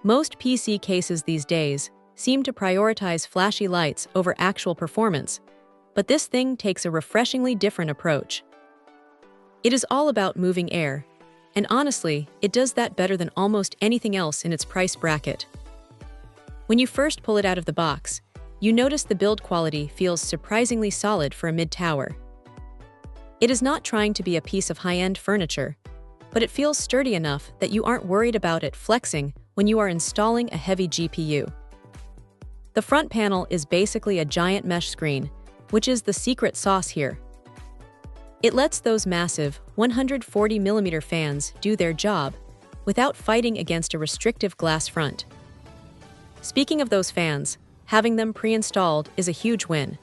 Most PC cases these days seem to prioritize flashy lights over actual performance, but this thing takes a refreshingly different approach. It is all about moving air, and honestly, it does that better than almost anything else in its price bracket. When you first pull it out of the box, you notice the build quality feels surprisingly solid for a mid-tower. It is not trying to be a piece of high-end furniture, but it feels sturdy enough that you aren't worried about it flexing when you are installing a heavy GPU. The front panel is basically a giant mesh screen, which is the secret sauce here. It lets those massive 140mm fans do their job without fighting against a restrictive glass front. Speaking of those fans, having them pre-installed is a huge win.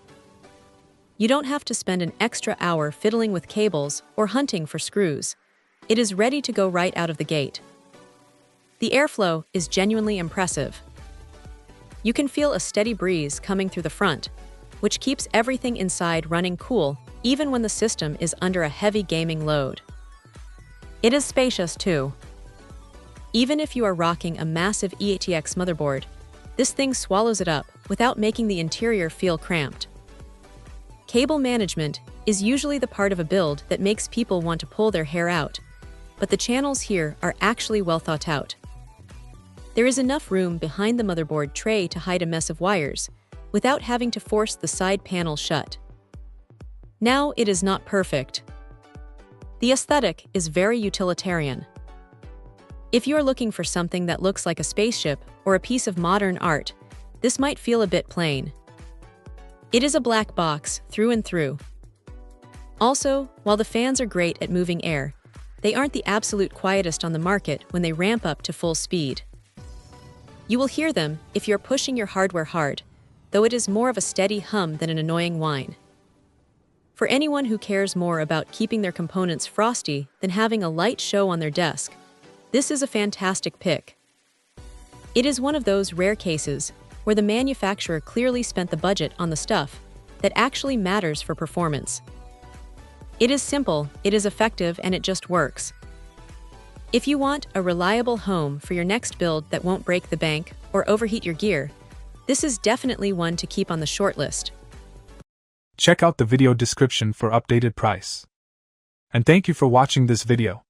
You don't have to spend an extra hour fiddling with cables or hunting for screws. It is ready to go right out of the gate. The airflow is genuinely impressive. You can feel a steady breeze coming through the front, which keeps everything inside running cool even when the system is under a heavy gaming load. It is spacious too. Even if you are rocking a massive EATX motherboard, this thing swallows it up without making the interior feel cramped. Cable management is usually the part of a build that makes people want to pull their hair out, but the channels here are actually well thought out. There is enough room behind the motherboard tray to hide a mess of wires, without having to force the side panel shut. Now, it is not perfect. The aesthetic is very utilitarian. If you're looking for something that looks like a spaceship or a piece of modern art, this might feel a bit plain. It is a black box through and through. Also, while the fans are great at moving air, they aren't the absolute quietest on the market when they ramp up to full speed. You will hear them if you're pushing your hardware hard, though it is more of a steady hum than an annoying whine. For anyone who cares more about keeping their components frosty than having a light show on their desk, this is a fantastic pick. It is one of those rare cases where the manufacturer clearly spent the budget on the stuff that actually matters for performance. It is simple, it is effective, and it just works. If you want a reliable home for your next build that won't break the bank or overheat your gear, this is definitely one to keep on the short list. Check out the video description for updated price. And thank you for watching this video.